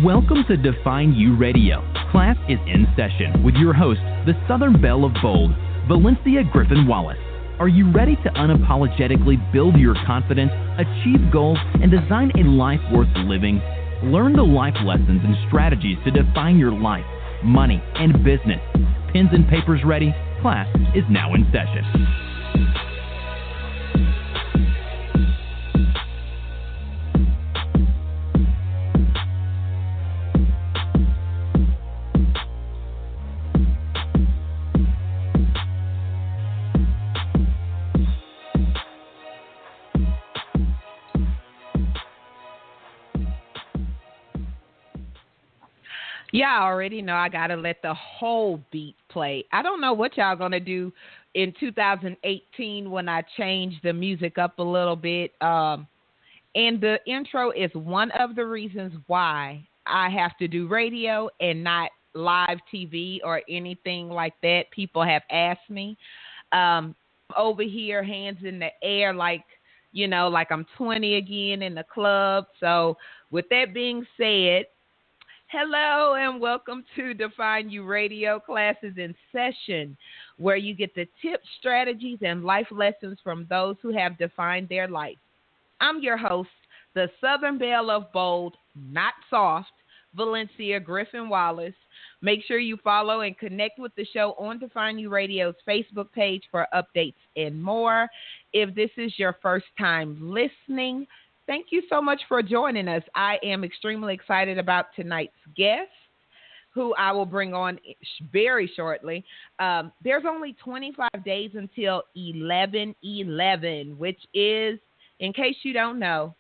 Welcome to Define You Radio. Class is in session with your host, the Southern Belle of Bold, Valencia Griffin-Wallace. Are you ready to unapologetically build your confidence, achieve goals, and design a life worth living? Learn the life lessons and strategies to define your life, money, and business. Pens and papers ready? Class is now in session. Y'all already know I got to let the whole beat play. I don't know what y'all going to do in 2018 when I change the music up a little bit. And the intro is one of the reasons why I have to do radio and not live TV or anything like that. People have asked me over here, hands in the air, like I'm 20 again in the club. So with that being said, hello and welcome to Define You Radio. Classes in session, where you get the tips, strategies, and life lessons from those who have defined their life. I'm your host, the Southern Belle of Bold, not soft, Valencia Griffin-Wallace. Make sure you follow and connect with the show on Define You Radio's Facebook page for updates and more. If this is your first time listening, thank you so much for joining us. I am extremely excited about tonight's guest, who I will bring on very shortly. There's only 25 days until 11/11, which is, in case you don't know,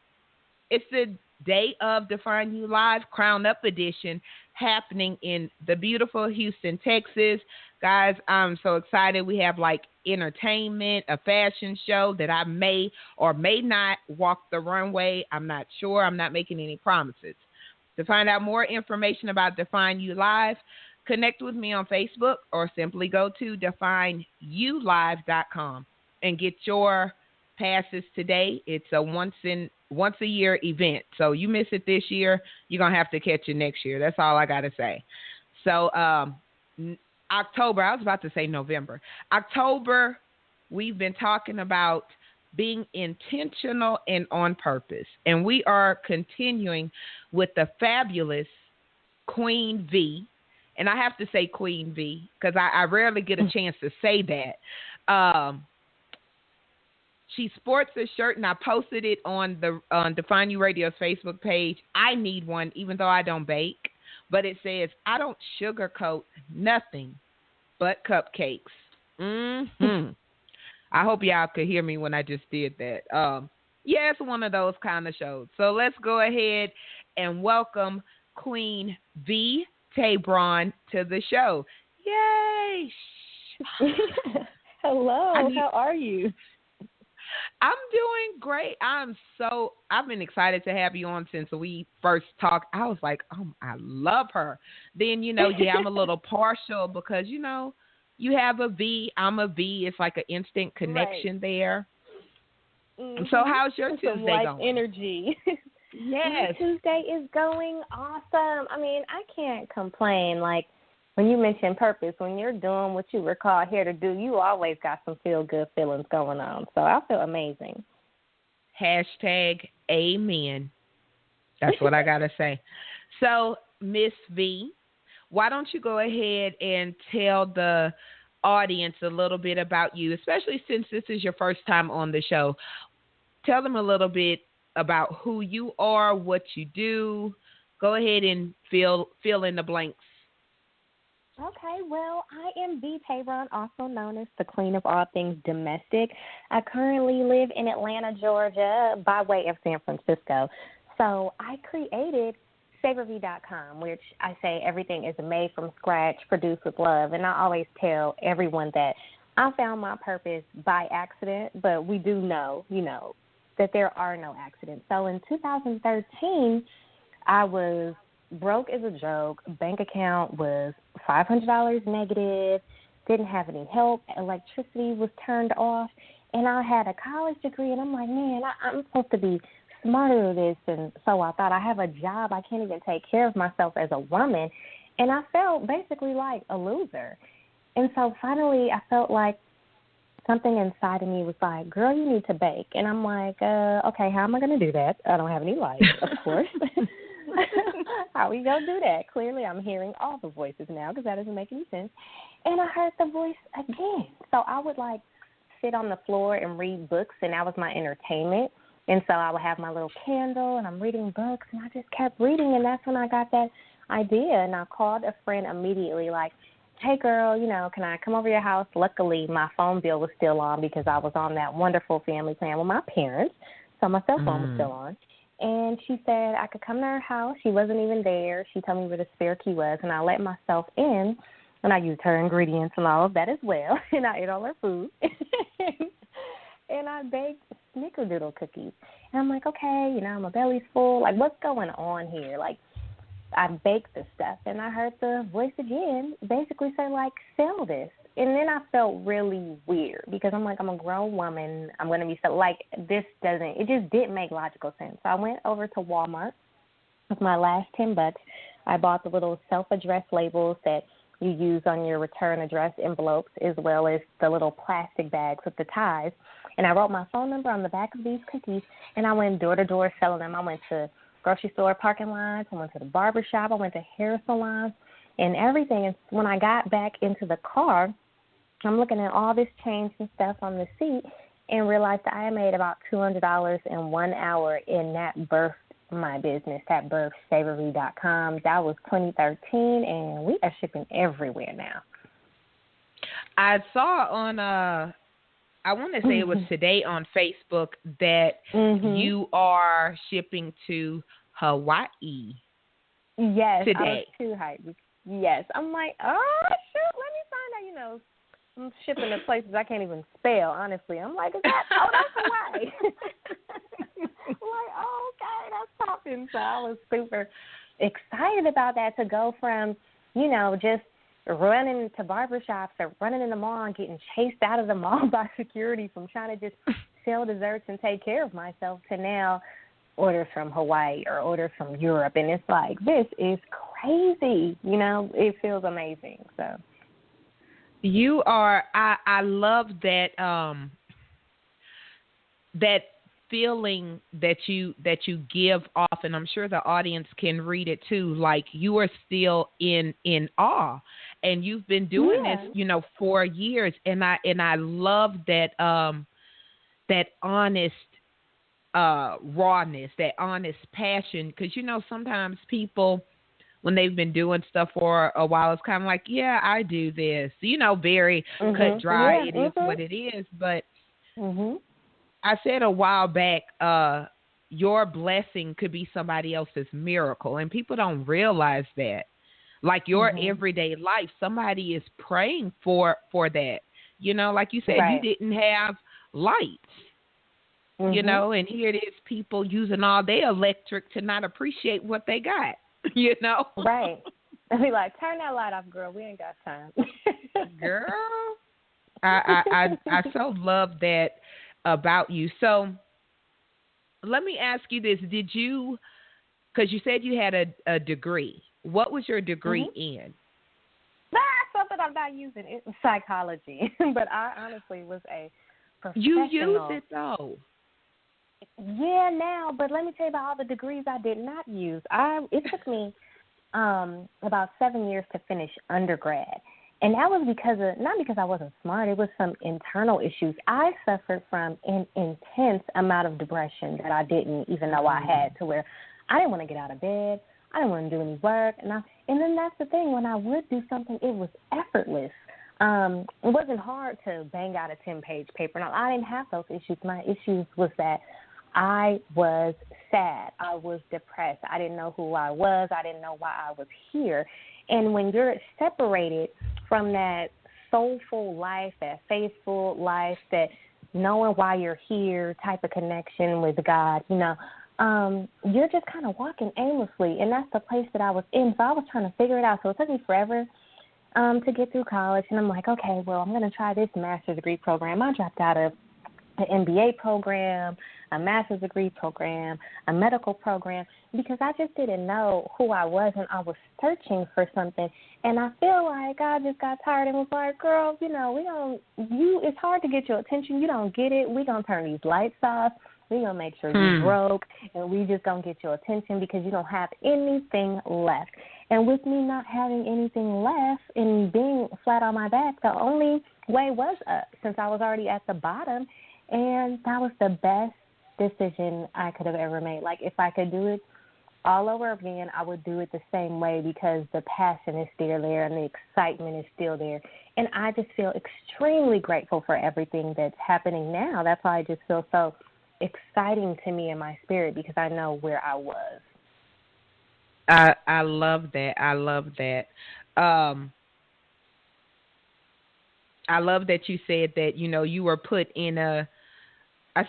it's the day of Define You Live Crown Up Edition happening in the beautiful Houston, Texas. Guys, I'm so excited. We have entertainment, a fashion show that I may or may not walk the runway. I'm not sure. I'm not making any promises. To find out more information about Define You Live, connect with me on Facebook or simply go to defineyoulive.com and get your passes today. It's a once a year event. So you miss it this year, you're going to have to catch it next year. That's all I got to say. So, October, I was about to say November. October, we've been talking about being intentional and on purpose. And we are continuing with the fabulous Queen V. And I have to say Queen V because I rarely get a chance to say that. She sports a shirt, and I posted it on Define You Radio's Facebook page. I need one, even though I don't bake. But it says, I don't sugarcoat nothing but cupcakes. Mm-hmm. I hope y'all could hear me when I just did that. Yeah, it's one of those kind of shows. So let's go ahead and welcome Queen V. Taybron to the show. Yay! Hello, how are you? I'm doing great. I've been excited to have you on since we first talked. I was like, oh, I love her. Then, I'm a little partial because, you have a V, I'm a V. It's like an instant connection there. Mm-hmm. So how's your Tuesday going? Energy. Yes. My Tuesday is going awesome. I mean, I can't complain. When you mention purpose, when you're doing what you were called here to do, you always got some feel-good feelings going on. So I feel amazing. #Amen. That's what I got to say. So, Miss V, why don't you go ahead and tell the audience a little bit about you, especially since this is your first time on the show. Tell them a little bit about who you are, what you do. Go ahead and fill in the blanks. Okay, well, I am V. Taybron, also known as the Queen of All Things Domestic. I currently live in Atlanta, Georgia, by way of San Francisco. So I created SavorV.com, which I say everything is made from scratch, produced with love. And I always tell everyone that I found my purpose by accident, but we do know, that there are no accidents. So in 2013, I was broke as a joke. Bank account was $500 negative, didn't have any help. Electricity was turned off, and I had a college degree, and I'm like, man, I'm supposed to be smarter than this. And so I thought, I have a job. I can't even take care of myself as a woman. And I felt basically like a loser. And so finally I felt like something inside of me was like, girl, you need to bake. And I'm like, okay, how am I going to do that? I don't have any life, of course. How are we going to do that? Clearly I'm hearing all the voices now because that doesn't make any sense. And I heard the voice again. So I would like sit on the floor and read books, and that was my entertainment. And so I would have my little candle, and I'm reading books, and I just kept reading, and that's when I got that idea. And I called a friend immediately, like, hey, girl, you know, can I come over to your house? Luckily, my phone bill was still on because I was on that wonderful family plan with my parents, so my cell phone was still on. And she said I could come to her house. She wasn't even there. She told me where the spare key was, and I let myself in, and I used her ingredients and all of that as well, and I ate all her food. And I baked snickerdoodle cookies. And I'm like, okay, you know, my belly's full. Like, what's going on here? Like, I baked the stuff, and I heard the voice again basically say, like, sell this. And then I felt really weird because I'm like, I'm a grown woman. I'm going to be like, it just didn't make logical sense. So I went over to Walmart with my last $10. I bought the little self-addressed labels that you use on your return address envelopes, as well as the little plastic bags with the ties. And I wrote my phone number on the back of these cookies, and I went door to door selling them. I went to grocery store parking lots. I went to the barber shop. I went to hair salons and everything. And when I got back into the car, I'm looking at all this change and stuff on the seat and realized that I had made about $200 in 1 hour, and that birthed my business. That birthed Savory.com. That was 2013, and we are shipping everywhere now. I saw on I want to say it was today on Facebook that you are shipping to Hawaii. Yes, today. I was too hyped. Yes, I'm like, oh shoot, let me find out. You know, I'm shipping to places I can't even spell. Honestly, I'm like, is that? Oh, that's Hawaii. I'm like, oh, okay, that's popping. So I was super excited about that, to go from, you know, just running to barbershops or running in the mall and getting chased out of the mall by security from trying to just sell desserts and take care of myself, to now orders from Hawaii or orders from Europe. And it's like, this is crazy. You know, it feels amazing. So you are, I love that, that feeling that you give off, and I'm sure the audience can read it too. Like, you are still in awe, and you've been doing this, you know, for years. And I love that, that honest, rawness, that honest passion. Because, you know, sometimes people, when they've been doing stuff for a while, it's kind of like, yeah, I do this, you know, very cut dry. It is what it is. But I said a while back, your blessing could be somebody else's miracle, and people don't realize that. Like, your everyday life, somebody is praying for that. You know, like you said, you didn't have lights. You know, and here it is, people using all their electric to not appreciate what they got, you know? Right. I be like, turn that light off, girl. We ain't got time. Girl, I so love that about you. So let me ask you this. Did you, because you said you had a degree. What was your degree in? Something I'm not using. It's psychology. But I honestly was a professional. You use it, though. Yeah, now, but let me tell you about all the degrees I did not use. It took me about 7 years to finish undergrad. And that was not because I wasn't smart. It was some internal issues. I suffered from an intense amount of depression that I didn't even know I had, to where I didn't want to get out of bed. I didn't want to do any work. And then that's the thing. When I would do something, it was effortless. It wasn't hard to bang out a 10-page paper. Now, I didn't have those issues. My issues was that I was sad. I was depressed. I didn't know who I was. I didn't know why I was here. And when you're separated from that soulful life, that faithful life, that knowing why you're here type of connection with God, you know, you're just kind of walking aimlessly. And that's the place that I was in. So I was trying to figure it out. So it took me forever to get through college. And I'm like, okay, well, I'm going to try this master's degree program. I dropped out of the MBA program. a master's degree program, a medical program, because I just didn't know who I was, and I was searching for something. And I feel like I just got tired and was like, girl, it's hard to get your attention. You don't get it. We're going to turn these lights off. We're going to make sure you broke, and we just going to get your attention because you don't have anything left. And with me not having anything left and being flat on my back, the only way was up since I was already at the bottom. And that was the best decision I could have ever made. Like, if I could do it all over again, I would do it the same way because the passion is still there and the excitement is still there. And I just feel extremely grateful for everything that's happening now. That's why I just feel so exciting to me in my spirit because I know where I was. I love that. I love that. I love that you said that, you were put in I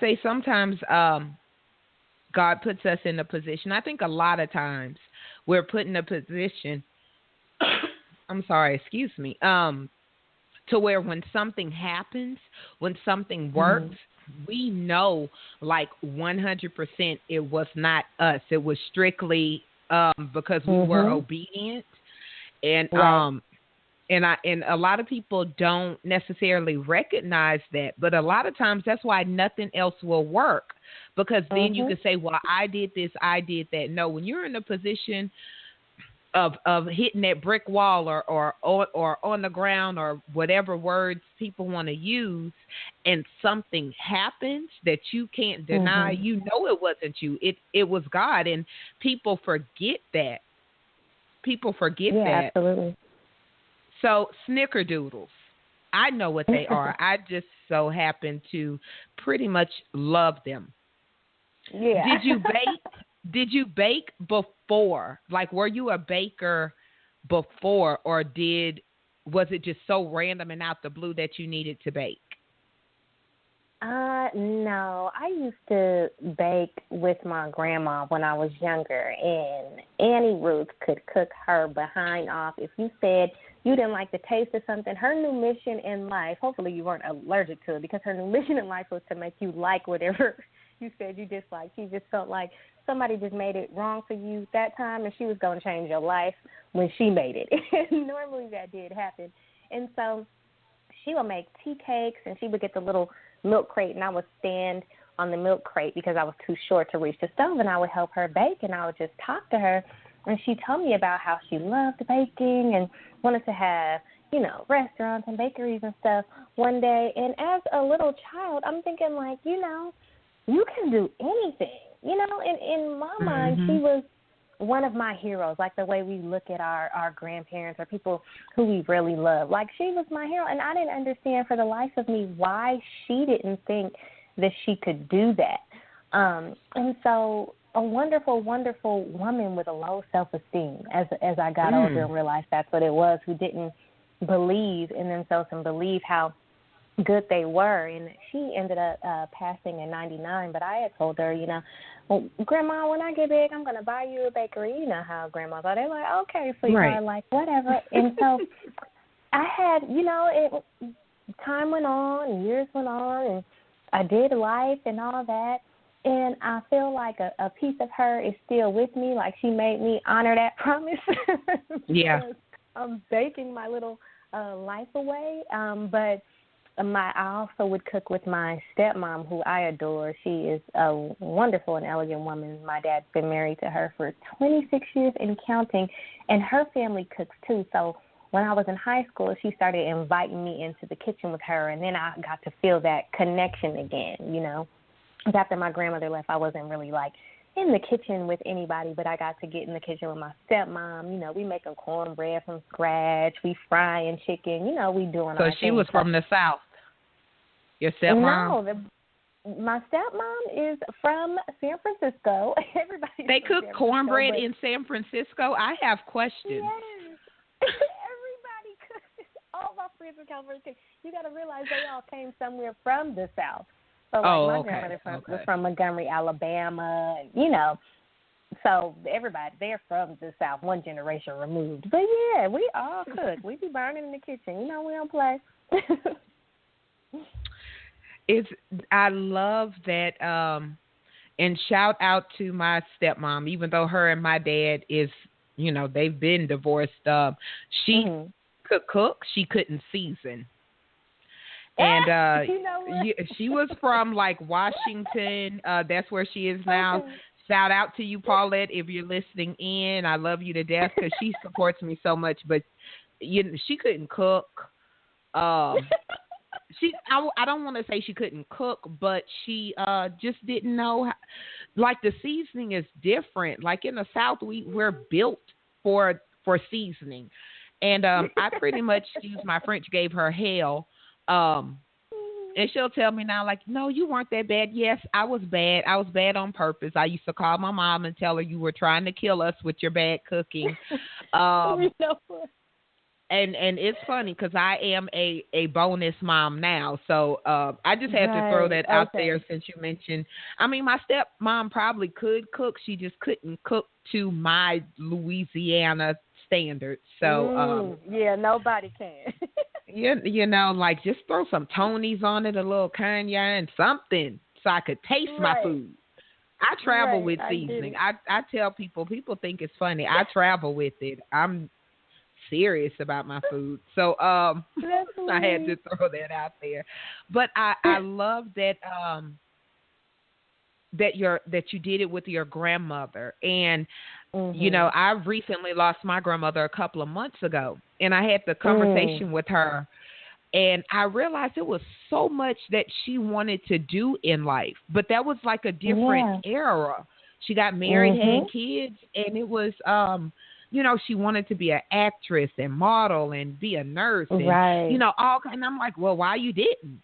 say sometimes God puts us in a position. I think a lot of times we're put in a position, I'm sorry, excuse me, to where when something happens, when something works, we know like 100% it was not us. It was strictly because we were obedient. And and a lot of people don't necessarily recognize that, but a lot of times that's why nothing else will work, because then you can say, well, I did this, I did that. No, when you're in a position of hitting that brick wall or on the ground or whatever words people want to use, and something happens that you can't deny, it wasn't you. It was God, and people forget that. People forget that. Absolutely. So snickerdoodles, I know what they are. I just so happen to pretty much love them. Yeah. Did you bake before? Like, were you a baker before, or was it just so random and out the blue that you needed to bake? No, I used to bake with my grandma when I was younger, and Annie Ruth could cook her behind off. If you said you didn't like the taste of something, her new mission in life, hopefully you weren't allergic to it, because her new mission in life was to make you like whatever you said you disliked. She just felt like somebody just made it wrong for you that time, and she was going to change your life when she made it. And normally that did happen. And so she would make tea cakes, and she would get the little milk crate, and I would stand on the milk crate because I was too short to reach the stove, and I would help her bake, and I would just talk to her. And she told me about how she loved baking and wanted to have, restaurants and bakeries and stuff one day. And as a little child, I'm thinking, like, you can do anything. In my mind, she was one of my heroes, like the way we look at our grandparents or people who we really love. Like, she was my hero, and I didn't understand for the life of me why she didn't think that she could do that. And so a wonderful, wonderful woman with a low self-esteem as I got older and realized that's what it was, who didn't believe in themselves and believe how good they were. And she ended up passing in 99, but I had told her, well, Grandma, when I get big, I'm going to buy you a bakery. You know how grandmas are. They're like, okay, sweetheart, like, whatever. And so I had, time went on, years went on, and I did life and all that. And I feel like a piece of her is still with me. Like, she made me honor that promise. Yeah. I'm baking my little life away. But I also would cook with my stepmom, who I adore. She is a wonderful and elegant woman. My dad's been married to her for 26 years and counting, and her family cooks too. So when I was in high school, she started inviting me into the kitchen with her, and then I got to feel that connection again, After my grandmother left, I wasn't really, like, in the kitchen with anybody, but I got to get in the kitchen with my stepmom. We making cornbread from scratch. We frying chicken. We doing so our she was from the South. Your stepmom? No, my stepmom is from San Francisco. They cook cornbread in San Francisco? I have questions. Yes. Everybody cooks. All my friends in California. You got to realize they all came somewhere from the South. So, my grandmother was from Montgomery, Alabama, so everybody, they're from the South, one generation removed. But, yeah, we all cook. We be burning in the kitchen. We don't play. I love that And shout out to my stepmom, even though her and my dad is, they've been divorced. She could cook. She couldn't season. And she was from like Washington. That's where she is now. Okay. Shout out to you, Paulette, if you're listening in. I love you to death because she supports me so much. But she couldn't cook. I don't want to say she couldn't cook, but she just didn't know how, like the seasoning is different. Like in the South, we're built for seasoning, and I pretty much, excuse my French, gave her hell. And she'll tell me now, like, no, you weren't that bad. Yes, I was bad. I was bad on purpose. I used to call my mom and tell her you were trying to kill us with your bad cooking. And it's funny because I am a bonus mom now. So I just had to throw that out there since you mentioned. I mean, my stepmom probably could cook. She just couldn't cook to my Louisiana standards. So nobody can. Like just throw some Tony's on it, a little cognac and something so I could taste my food. I travel with seasoning. I tell people think it's funny. I travel with it. I'm serious about my food. So I had to throw that out there. But I love that that you did it with your grandmother. And I recently lost my grandmother a couple of months ago, and I had the conversation with her, and I realized it was so much that she wanted to do in life, but that was like a different era. She got married, had kids, and it was she wanted to be an actress and model and be a nurse and all. And I'm like, well, why you didn't?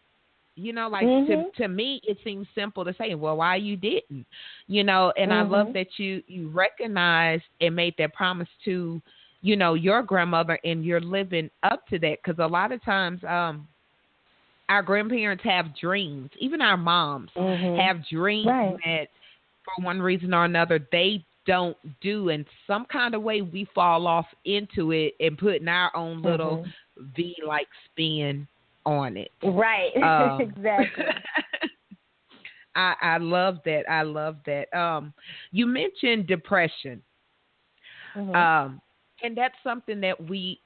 To me, it seems simple to say, well, why you didn't? And I love that you recognized and made that promise to, your grandmother, and you're living up to that. Because a lot of times our grandparents have dreams. Even our moms have dreams that for one reason or another they don't do. In some kind of way, we fall off into it and putting our own little V-like spin on it. Right. Exactly. I love that. I love that. You mentioned depression. And that's something that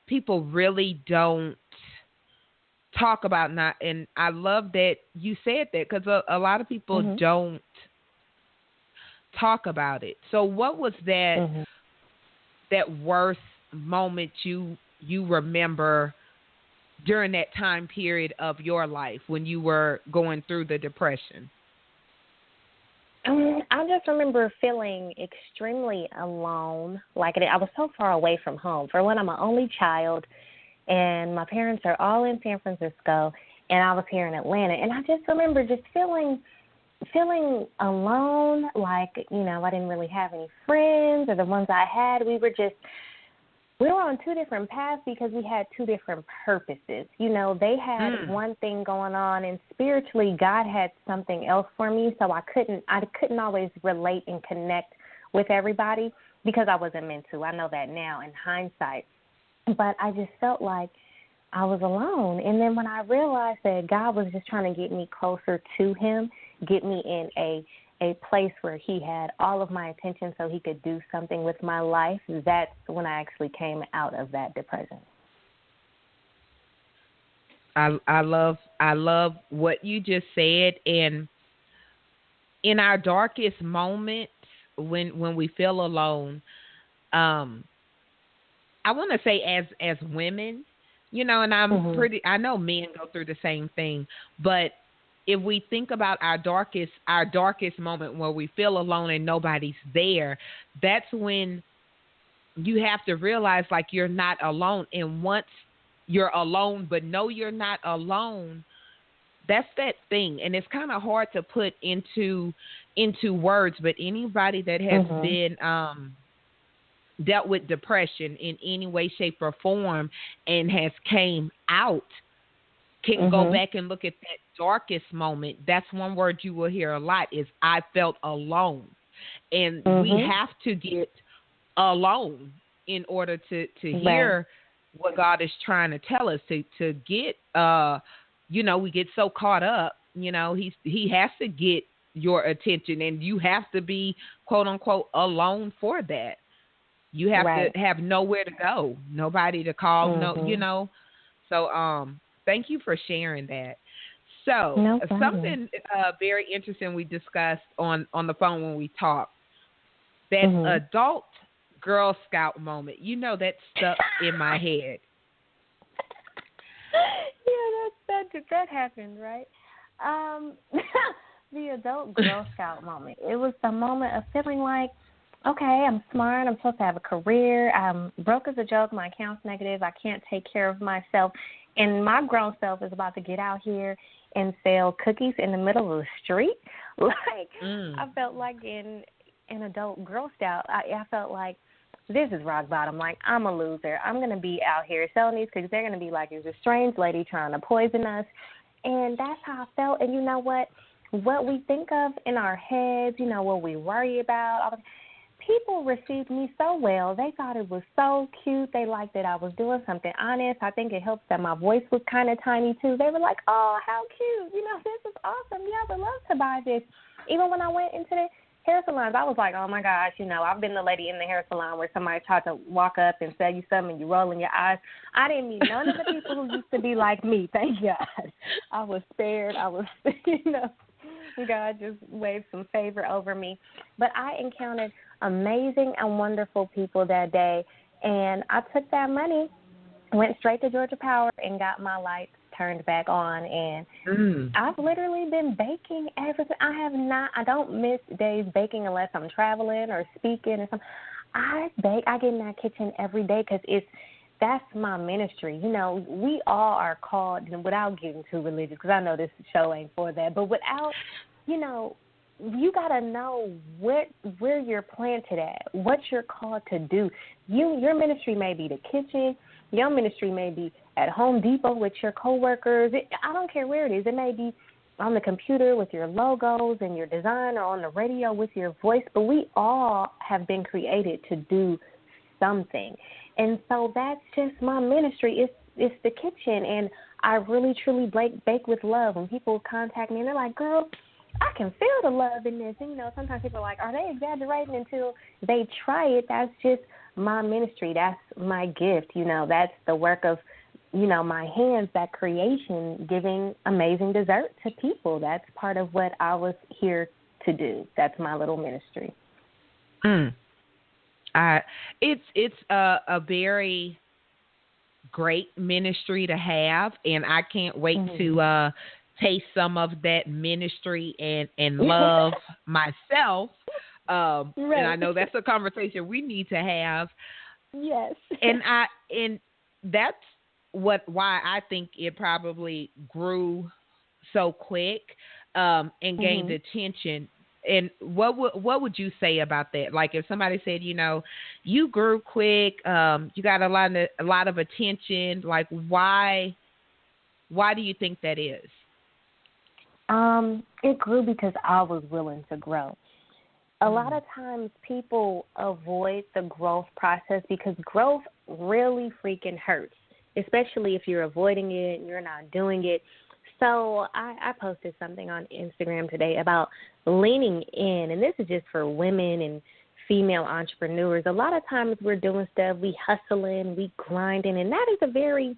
people really don't talk about. And I love that you said that because a lot of people don't talk about it. So what was that worst moment you remember during that time period of your life when you were going through the depression? I just remember feeling extremely alone. Like I was so far away from home. For one, I'm an only child, and my parents are all in San Francisco, and I was here in Atlanta. And I just remember just feeling alone, like, I didn't really have any friends, or the ones I had, we were on two different paths because we had two different purposes. They had one thing going on, and spiritually God had something else for me, so I couldn't always relate and connect with everybody because I wasn't meant to. I know that now in hindsight. But I just felt like I was alone. And then when I realized that God was just trying to get me closer to him, get me in a place where he had all of my attention so he could do something with my life, that's when I actually came out of that depression. I love what you just said. And in our darkest moments, when we feel alone, I want to say as women, and I know men go through the same thing, but if we think about our darkest moment where we feel alone and nobody's there, that's when you have to realize like you're not alone. And once you're alone, but know you're not alone, that's that thing. And it's kind of hard to put into words, but anybody that has been dealt with depression in any way, shape, or form and has came out can go back and look at that darkest moment. That's one word you will hear a lot is I felt alone. And we have to get alone in order to hear what God is trying to tell us, to get, we get so caught up, he has to get your attention, and you have to be, quote unquote, alone for that. You have Right. to have nowhere to go, nobody to call, Mm-hmm. So thank you for sharing that. So No problem. something very interesting we discussed on the phone when we talked, that Mm-hmm. adult Girl Scout moment. That stuck in my head. Yeah, that happened, right? Um, the adult Girl Scout moment. It was the moment of feeling like, okay, I'm smart. I'm supposed to have a career. I'm broke as a joke. My account's negative. I can't take care of myself. And my grown self is about to get out here and sell cookies in the middle of the street. Like, Mm. I felt like in an adult Girl Scout, I felt like this is rock bottom. Like, I'm a loser. I'm going to be out here selling these cookies. They're going to be like, there's a strange lady trying to poison us. And that's how I felt. And you know what? What we think of in our heads, what we worry about, all the people received me so well. They thought it was so cute. They liked that I was doing something honest. I think it helps that my voice was kind of tiny, too. They were like, oh, how cute. This is awesome. Yeah, I would love to buy this. Even when I went into the hair salons, I was like, oh, my gosh, I've been the lady in the hair salon where somebody tried to walk up and sell you something and you rolling your eyes. I didn't meet none of the people who used to be like me. Thank God. I was spared. I was, God just waved some favor over me. But I encountered amazing and wonderful people that day, and I took that money, went straight to Georgia Power, and got my lights turned back on. And I've literally been baking everything. I don't miss days baking unless I'm traveling or speaking or something. I bake. I get in that kitchen every day because that's my ministry. We all are called, and without getting too religious, because I know this show ain't for that, but without, you got to know where you're planted at, what you're called to do. Your ministry may be the kitchen. Your ministry may be at Home Depot with your coworkers. I don't care where it is. It may be on the computer with your logos and your design, or on the radio with your voice, but we all have been created to do something. And so that's just my ministry. It's the kitchen, and I really, truly bake with love. When people contact me and they're like, girl, I can feel the love in this. And, sometimes people are like, are they exaggerating, until they try it? That's just my ministry. That's my gift. That's the work of, my hands, that creation, giving amazing dessert to people. That's part of what I was here to do. That's my little ministry. It's a very great ministry to have, and I can't wait to taste some of that ministry and love myself. Right. And I know that's a conversation we need to have. Yes. And that's why I think it probably grew so quick and gained attention. And what would you say about that? Like, if somebody said, you grew quick, you got a lot of attention. Like, why do you think that is? It grew because I was willing to grow. A lot of times people avoid the growth process because growth really freaking hurts, especially if you're avoiding it and you're not doing it. So I posted something on Instagram today about leaning in, and this is just for women and female entrepreneurs. A lot of times we're doing stuff, we hustling, we grinding, and that is a very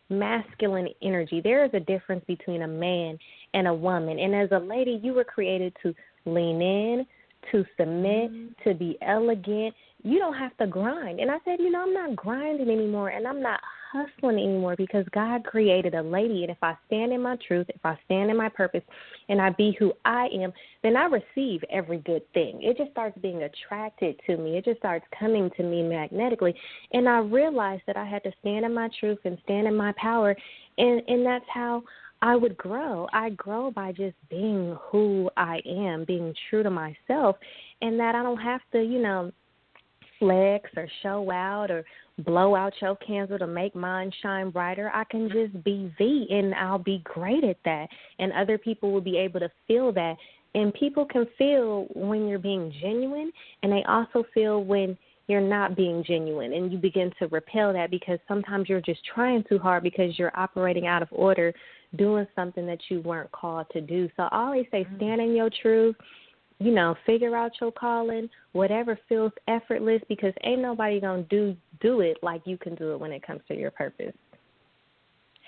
masculine energy. There is a difference between a man and a woman. And as a lady, you were created to lean in, to submit, to be elegant. You don't have to grind. And I said, I'm not grinding anymore, and I'm not hustling anymore, because God created a lady. And if I stand in my truth, if I stand in my purpose, and I be who I am, then I receive every good thing. It just starts being attracted to me. It just starts coming to me magnetically. And I realized that I had to stand in my truth and stand in my power. And that's how I would grow. I grow by just being who I am, being true to myself, and that I don't have to, flex or show out or blow out your candle to make mine shine brighter. I can just be V, and I'll be great at that. And other people will be able to feel that. And people can feel when you're being genuine, and they also feel when you're not being genuine, and you begin to repel that because sometimes you're just trying too hard because you're operating out of order, doing something that you weren't called to do. So I always say stand in your truth, figure out your calling, whatever feels effortless, because ain't nobody going to do it like you can do it when it comes to your purpose.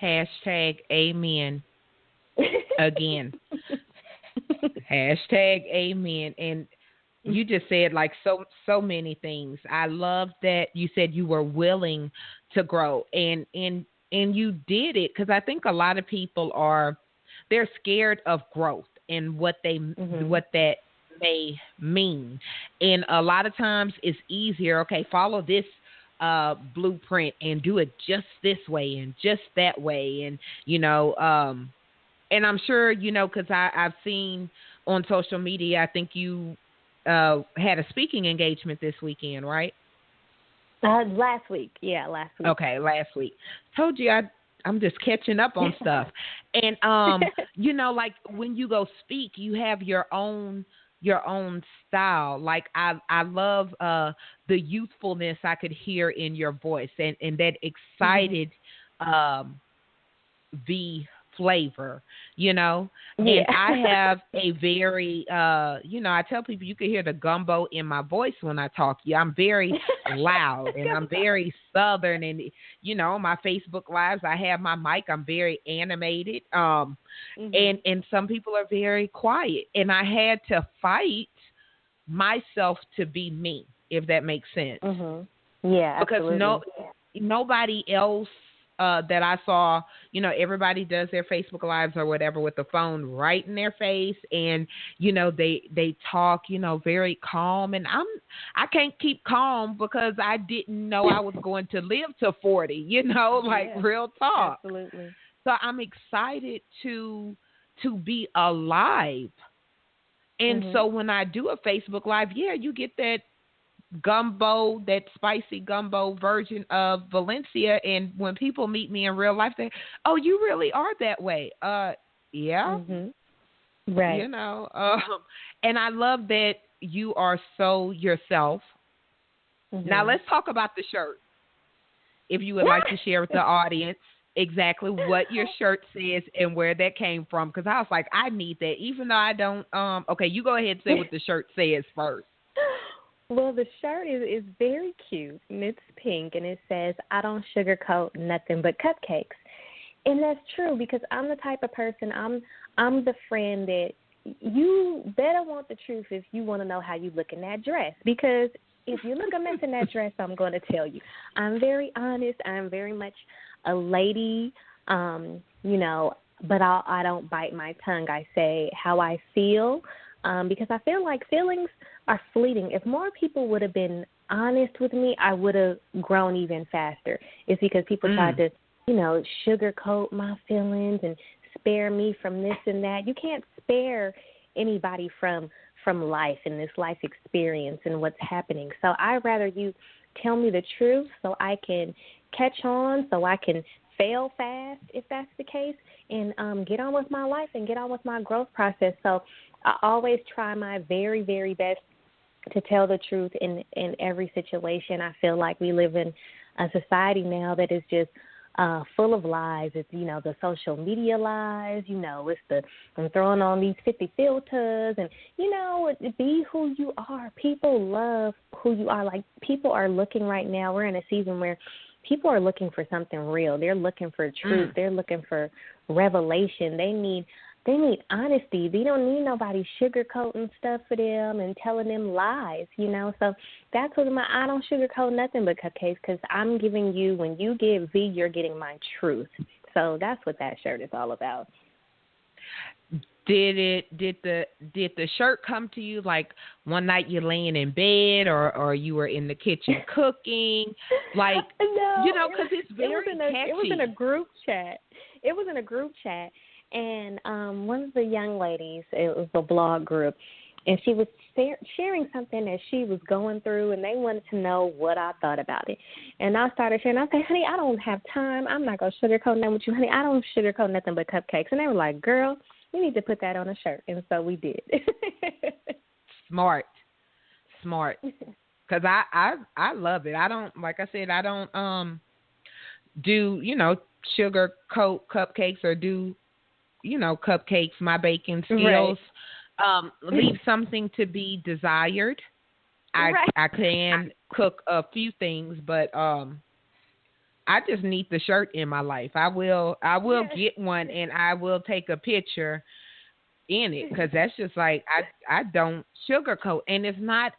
Hashtag amen. Again. Hashtag amen. And you just said like so many things. I love that you said you were willing to grow and you did it, because I think a lot of people they're scared of growth and what that may mean. And a lot of times it's easier, okay, follow this blueprint and do it just this way and just that way. And, and I'm sure, because I've seen on social media, I think you had a speaking engagement this weekend, right? Last week. Yeah, last week. Okay, last week. Told you I'm just catching up on stuff. And, like when you go speak, you have your own style. Like I love the youthfulness I could hear in your voice and that excited the flavor, And I have a very I tell people you can hear the gumbo in my voice when I talk. I'm very loud and I'm very Southern, and my Facebook lives I have my mic, I'm very animated, and some people are very quiet, and I had to fight myself to be me, if that makes sense. Yeah, because absolutely. Nobody else that I saw, everybody does their Facebook lives or whatever with the phone right in their face, and they talk, very calm, and I can't keep calm because I didn't know I was going to live to 40, like real talk. Absolutely. So I'm excited to be alive. And so when I do a Facebook Live, you get that gumbo, that spicy gumbo version of Valencia. And when people meet me in real life, they, oh, you really are that way. Yeah. Right. And I love that you are so yourself. Now let's talk about the shirt. If you would like to share with the audience exactly what your shirt says and where that came from, because I was like, I need that, even though I don't. Okay, you go ahead and say what the shirt says first. Well, the shirt is very cute, and it's pink, and it says, I don't sugarcoat nothing but cupcakes. And that's true, because I'm the type of person, I'm the friend that you better want the truth if you want to know how you look in that dress, because if you look a mess in that dress, I'm going to tell you. I'm very honest. I'm very much a lady, but I don't bite my tongue. I say how I feel, because I feel like feelings are fleeting. If more people would have been honest with me, I would have grown even faster. It's because people tried to, sugarcoat my feelings and spare me from this and that. You can't spare anybody from life and this life experience and what's happening. So I'd rather you tell me the truth so I can catch on, so I can fail fast if that's the case, and get on with my life and get on with my growth process. So I always try my very, very best to tell the truth in every situation. I feel like we live in a society now that is just full of lies. It's, the social media lies, it's I'm throwing on these 50 filters and, be who you are. People love who you are. Like, people are looking right now. We're in a season where people are looking for something real. They're looking for truth. They're looking for revelation. They need honesty. They don't need nobody sugarcoating stuff for them and telling them lies, So that's what I don't sugarcoat nothing but cupcakes, because I'm giving you, when you get V, you're getting my truth. So that's what that shirt is all about. Did the shirt come to you like one night you're laying in bed or you were in the kitchen cooking? Like, no, because it's very catchy. It was in a group chat. And one of the young ladies, it was a blog group, and she was sharing something that she was going through, and they wanted to know what I thought about it. And I started sharing. I said, honey, I don't have time. I'm not going to sugarcoat nothing with you, honey. I don't sugarcoat nothing but cupcakes. And they were like, girl, you need to put that on a shirt. And so we did. Smart. because I love it. I don't, like I said, I don't do, sugar coat cupcakes or do, cupcakes. My baking skills leave something to be desired. I can cook a few things, but I just need the shirt in my life. I will get one and I will take a picture in it, because that's just like I don't sugarcoat, and it's not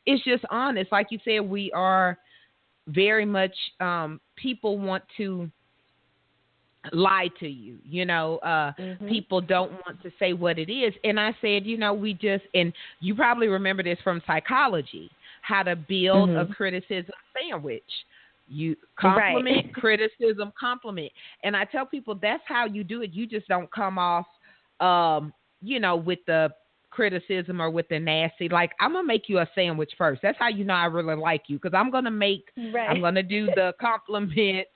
it's just honest. Like you said, we are very much people want to lie to you, people don't want to say what it is. And I said, we just, and you probably remember this from psychology, how to build a criticism sandwich. You compliment, criticism, compliment. And I tell people that's how you do it. You just don't come off, with the criticism or with the nasty. Like, I'm going to make you a sandwich first. That's how you know I really like you, because I'm going to I'm going to do the compliment,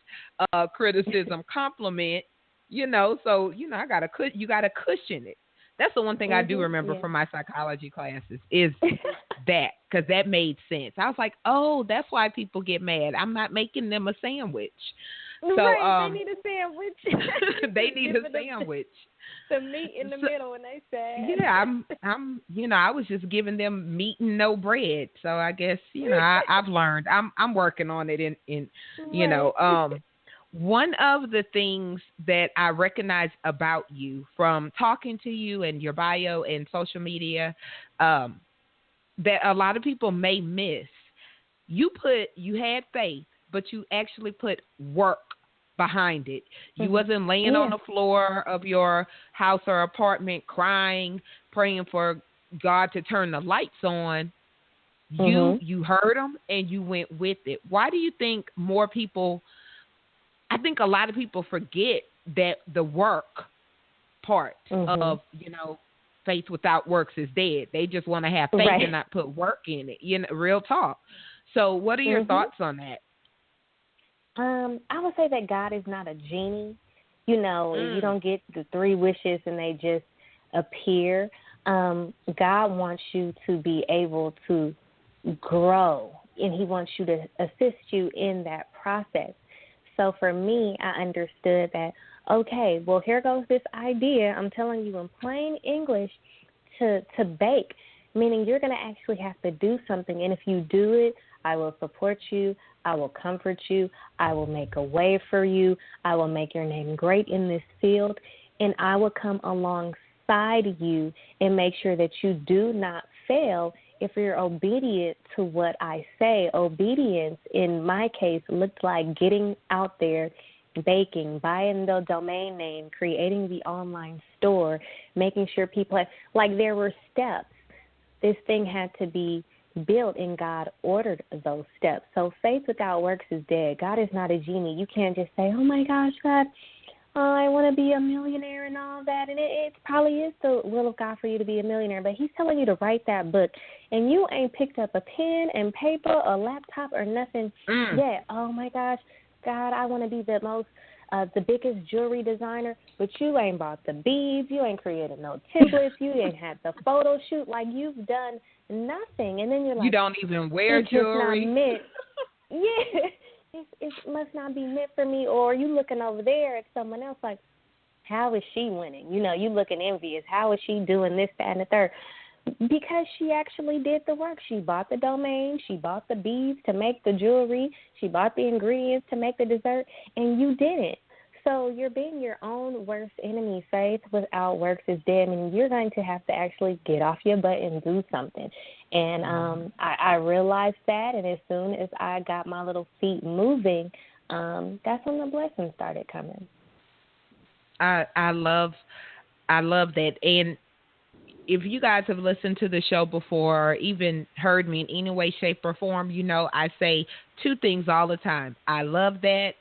criticism, compliment, so, you got to cushion it. That's the one thing I do remember from my psychology classes is that, because that made sense. I was like, oh, that's why people get mad. I'm not making them a sandwich. So they need a sandwich. They need a sandwich. The meat in the middle, and they said. Yeah, I'm. I was just giving them meat and no bread. So I guess I've learned. I'm working on it. One of the things that I recognize about you from talking to you and your bio and social media, that a lot of people may miss. You had faith, but you actually put work behind it. You wasn't laying on the floor of your house or apartment crying, praying for God to turn the lights on. You heard him and you went with it. Why do you think more people, I think a lot of people forget that the work part of, faith without works is dead. They just want to have faith and not put work in it. Real talk. So what are your thoughts on that? I would say that God is not a genie. You don't get the 3 wishes and they just appear. God wants you to be able to grow, and he wants you to assist you in that process. So for me, I understood that, okay, well, here goes this idea. I'm telling you in plain English to bake, meaning you're going to actually have to do something. And if you do it, I will support you. I will comfort you. I will make a way for you. I will make your name great in this field. And I will come alongside you and make sure that you do not fail if you're obedient to what I say. Obedience, in my case, looked like getting out there, baking, buying the domain name, creating the online store, making sure people had, like, there were steps. This thing had to be built, and God ordered those steps. So faith without works is dead. God is not a genie. You can't just say, oh, my gosh, God, I want to be a millionaire and all that. And it probably is the will of God for you to be a millionaire, but he's telling you to write that book, and you ain't picked up a pen and paper, a laptop, or nothing yet. Oh, my gosh, God, I want to be the biggest jewelry designer, but you ain't bought the beads, you ain't created no templates, you ain't had the photo shoot, like you've done nothing. And then you're like, you don't even wear jewelry. Not meant. It must not be meant for me. Or you looking over there at someone else like, how is she winning? You looking envious. How is she doing this, that, and the third? Because she actually did the work. She bought the domain. She bought the beads to make the jewelry. She bought the ingredients to make the dessert, and you didn't. So you're being your own worst enemy. Faith without works is dead. I mean, you're going to have to actually get off your butt and do something. And I realized that, and as soon as I got my little feet moving, that's when the blessings started coming. I love that. And if you guys have listened to the show before or even heard me in any way, shape, or form, I say 2 things all the time. I love that.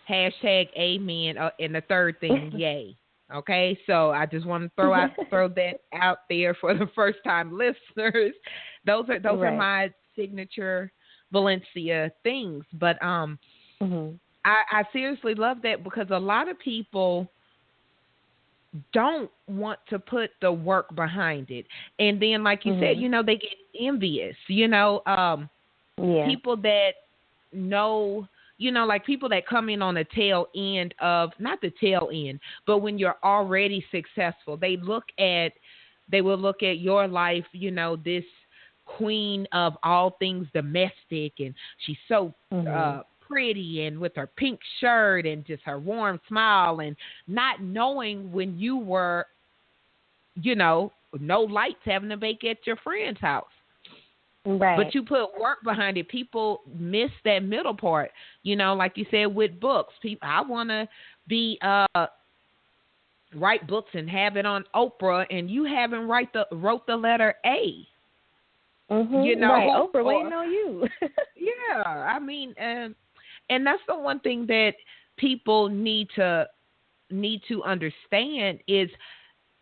Hashtag amen. And the third thing, yay. Okay, so I just want to throw that out there for the first time listeners. Those are my signature Valencia things. But I seriously love that, because a lot of people don't want to put the work behind it. And then, like you said, they get envious, people that know, like people that come in on the tail end of, not the tail end, but when you're already successful, they will look at your life, this queen of all things domestic, and she's so pretty, and with her pink shirt and just her warm smile, and not knowing when you were, no lights, having to bake at your friend's house. Right. But you put work behind it. People miss that middle part. Like you said with books. I want to be write books and have it on Oprah, and you haven't wrote the letter A. Right. Oprah waiting on you. Yeah, I mean, and that's the one thing that people need to understand is,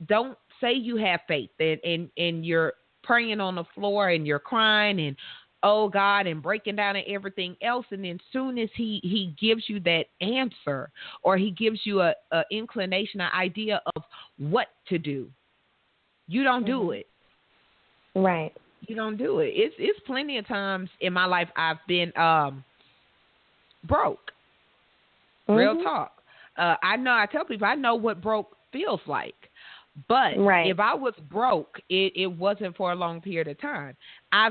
don't say you have faith and you're praying on the floor and you're crying and, oh God, and breaking down and everything else. And then soon as he gives you that answer, or he gives you a inclination, an idea of what to do, you don't do it. Right. You don't do it. It's plenty of times in my life I've been broke. Real talk. I tell people I know what broke feels like. But if I was broke, it wasn't for a long period of time. I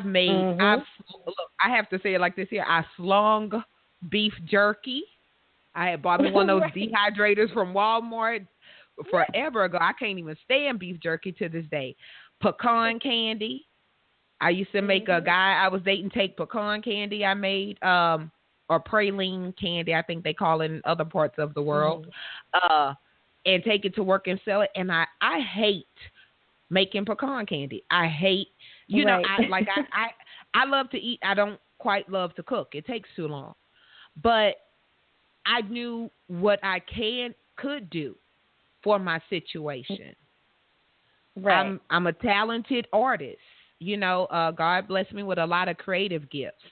have to say it like this here. I slung beef jerky. I had bought me one of those dehydrators from Walmart forever ago. I can't even stand beef jerky to this day. Pecan candy. I used to make a guy I was dating take pecan candy I made, or praline candy, I think they call it in other parts of the world. And take it to work and sell it. And I hate making pecan candy. I hate, I love to eat. I don't quite love to cook. It takes too long. But I knew what I could do for my situation. Right. I'm a talented artist. God blessed me with a lot of creative gifts.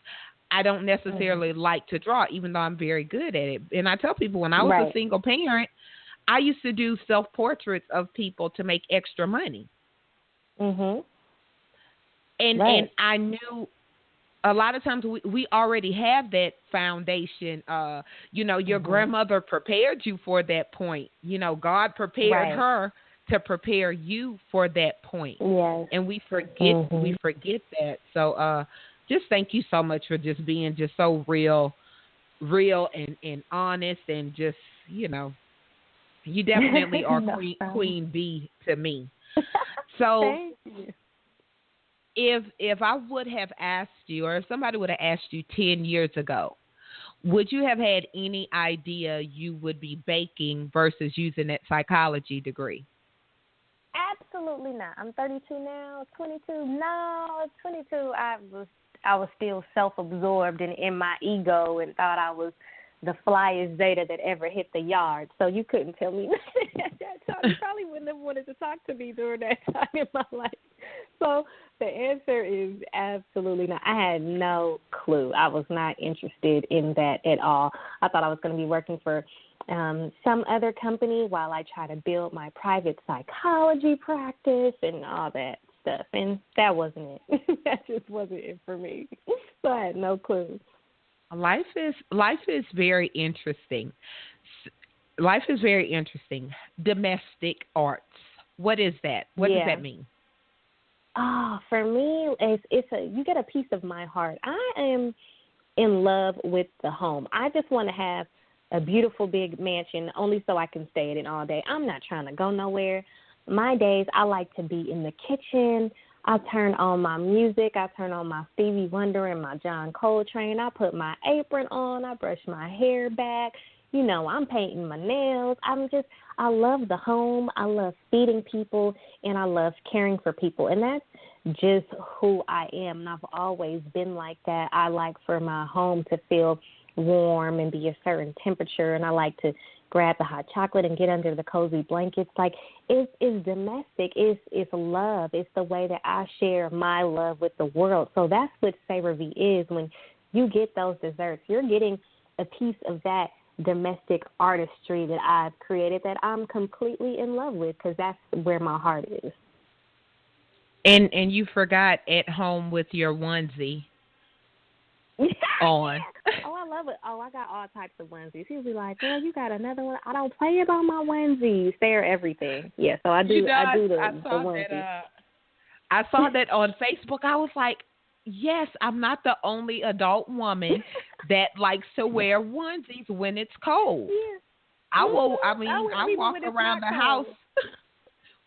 I don't necessarily like to draw, even though I'm very good at it. And I tell people, when I was a single parent, I used to do self-portraits of people to make extra money. And I knew a lot of times we already have that foundation. Your grandmother prepared you for that point. God prepared her to prepare you for that point. Yes. And we forget that. So just thank you so much for just being just so real and honest, and just, you definitely are Queen Bee to me. So thank you. If I would have asked you, or if somebody would have asked you 10 years ago, would you have had any idea you would be baking versus using that psychology degree? Absolutely not. I'm 32 now. 22. No, 22. I was still self-absorbed and in my ego, and thought I was the flyest Zeta that ever hit the yard. So you couldn't tell me nothing at that time. You probably wouldn't have wanted to talk to me during that time in my life. So the answer is absolutely not. I had no clue. I was not interested in that at all. I thought I was going to be working for some other company while I try to build my private psychology practice and all that stuff. And that wasn't it. That just wasn't it for me. So I had no clue. Life is very interesting. Life is very interesting. Domestic arts. What is that? What does that mean? Oh, for me, you get a piece of my heart. I am in love with the home. I just want to have a beautiful big mansion only so I can stay in it all day. I'm not trying to go nowhere. My days, I like to be in the kitchen. I turn on my music. I turn on my Stevie Wonder and my John Coltrane. I put my apron on. I brush my hair back. I'm painting my nails. I love the home. I love feeding people, and I love caring for people. And that's just who I am. And I've always been like that. I like for my home to feel warm and be a certain temperature, and I like to grab the hot chocolate and get under the cozy blankets. Like, it's domestic. It's love. It's the way that I share my love with the world. So that's what Savor V is. When you get those desserts, you're getting a piece of that domestic artistry that I've created that I'm completely in love with, because that's where my heart is. And you forgot at home with your onesie on. Oh, I love it. Oh, I got all types of onesies. He'll be like, "Girl, you got another one? I don't play about my onesies. They're everything." Yeah, so I do. You know, I do the onesies. onesies. I saw that on Facebook. I was like, yes, I'm not the only adult woman that likes to wear onesies when it's cold. Yeah. I will. I walk when it's around the not house cold.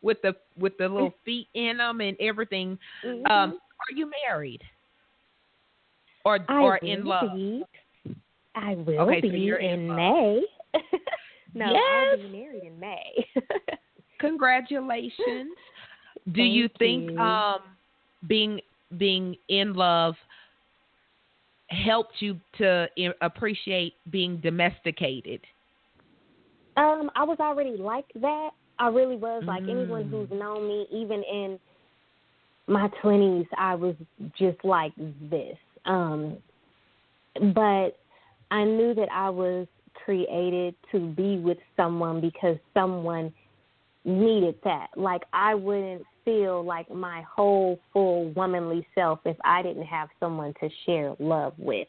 with the little feet in them and everything. Mm-hmm. Are you married or in love? I will be so in May. No, yes. I'll be married in May. Congratulations. Do you think being in love helped you to appreciate being domesticated? I was already like that. I really was. Like anyone who's known me, even in my 20s, I was just like this. But I knew that I was created to be with someone because someone needed that. Like, I wouldn't feel like my whole full womanly self if I didn't have someone to share love with.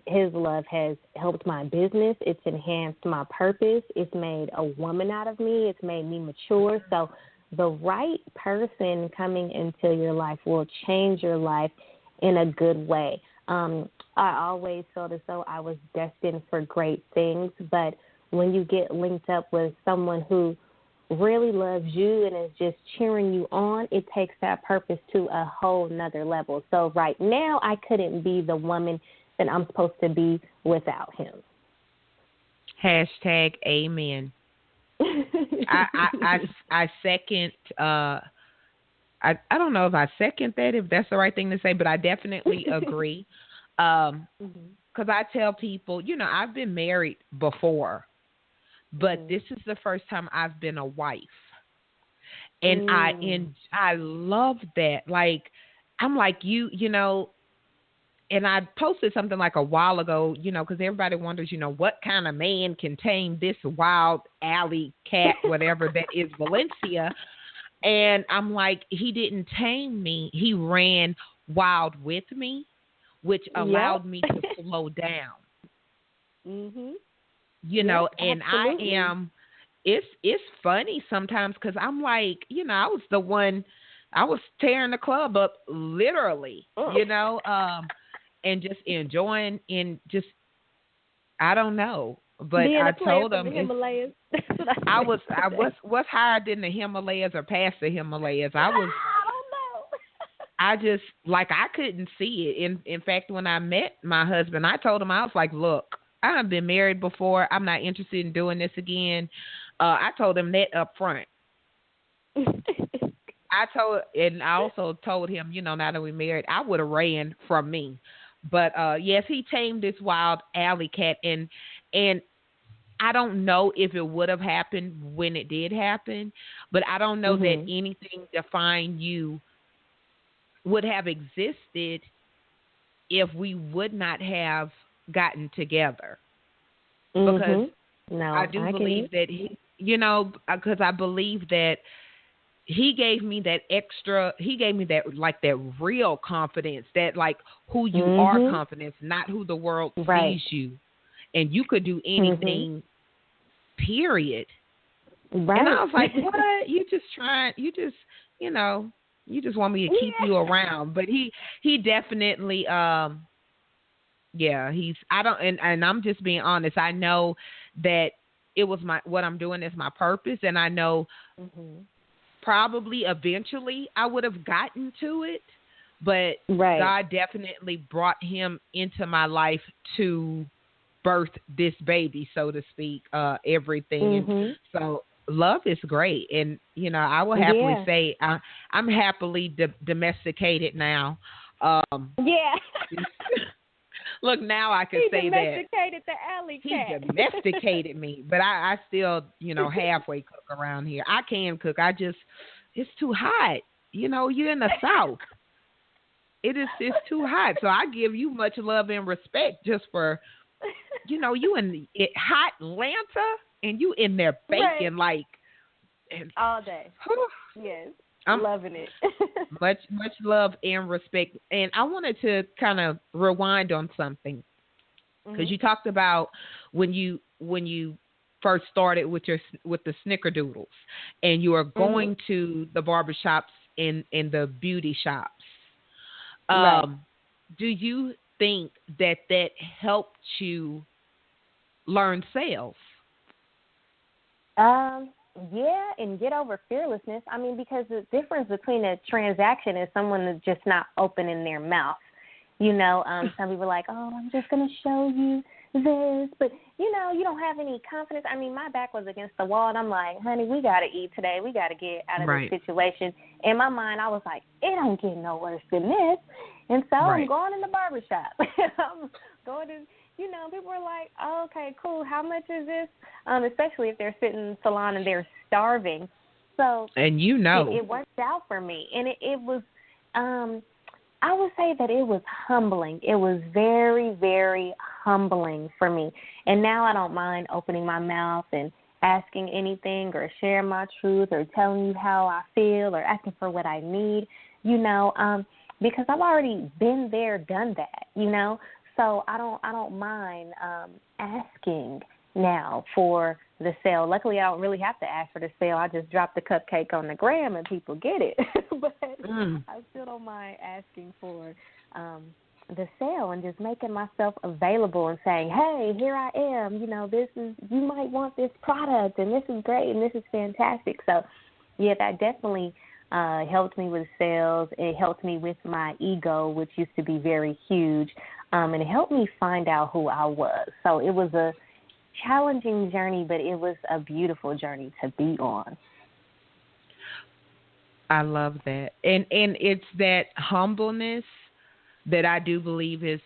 His love has helped my business. It's enhanced my purpose. It's made a woman out of me. It's made me mature. So the right person coming into your life will change your life in a good way. I always felt as though I was destined for great things, but when you get linked up with someone who really loves you and is just cheering you on, it takes that purpose to a whole nother level. So right now, I couldn't be the woman that I'm supposed to be without him. Hashtag amen. I second. I don't know if I second that, if that's the right thing to say, but I definitely agree. Because I tell people, I've been married before, but this is the first time I've been a wife. And I love that. Like, I'm like you, and I posted something like a while ago, because everybody wonders, what kind of man can tame this wild alley cat, whatever that is, Valencia. And I'm like, he didn't tame me. He ran wild with me, which allowed me to slow down. And absolutely. it's funny sometimes because I'm like, I was the one, I was tearing the club up literally, and just enjoying I don't know. But being I told him him what's higher than the Himalayas or past the Himalayas. I don't know. I just, like, I couldn't see it. In fact, when I met my husband, I told him, I was like, look, I've been married before. I'm not interested in doing this again. I told him that up front. I also told him, now that we're married, I would have ran from me. But, yes, he tamed this wild alley cat. And I don't know if it would have happened when it did happen, but I don't know that anything defined you would have existed if we would not have gotten together. Because I do believe that because I believe that he gave me that like that real confidence, that like who you are confidence, not who the world sees you. And you could do anything, period. Right. And I was like, what? You just want me to keep you around. But he definitely, and I'm just being honest. I know that it was what I'm doing is my purpose. And I know probably eventually I would have gotten to it, but God definitely brought him into my life to birth this baby, so to speak, everything. So love is great. And, I will happily say I'm happily domesticated now. Look, now I can say that. He domesticated the alley cat. He domesticated me, but I still, halfway cook around here. I can cook. It's too hot. You're in the South. It's too hot. So I give you much love and respect just for you in hot Atlanta and you in there baking like all day. Yes. I'm loving it. much love and respect. And I wanted to kind of rewind on something because you talked about when you first started with the snickerdoodles and you are going to the barbershops and the beauty shops. Do you think that helped you learn sales? Yeah, and get over fearlessness. I mean, because the difference between a transaction is someone that's just not opening their mouth. Some people are like, oh, I'm just going to show you this. But, you don't have any confidence. I mean, my back was against the wall, and I'm like, honey, we got to eat today. We got to get out of this situation. In my mind, I was like, it don't get no worse than this. And so I'm going in the barbershop. I'm going to, people are like, oh, okay, cool. How much is this? Especially if they're sitting in the salon and they're starving. So and it worked out for me. And it was, I would say that it was humbling. It was very, very humbling for me. And now I don't mind opening my mouth and asking anything or sharing my truth or telling you how I feel or asking for what I need, because I've already been there, done that, So I don't mind asking now for the sale. Luckily, I don't really have to ask for the sale. I just drop the cupcake on the gram and people get it. But I still don't mind asking for the sale and just making myself available and saying, hey, here I am. You might want this product, and this is great, and this is fantastic. So, yeah, that definitely helped me with sales. It helped me with my ego, which used to be very huge. And it helped me find out who I was. So it was a challenging journey, but it was a beautiful journey to be on. I love that. And it's that humbleness that I do believe is,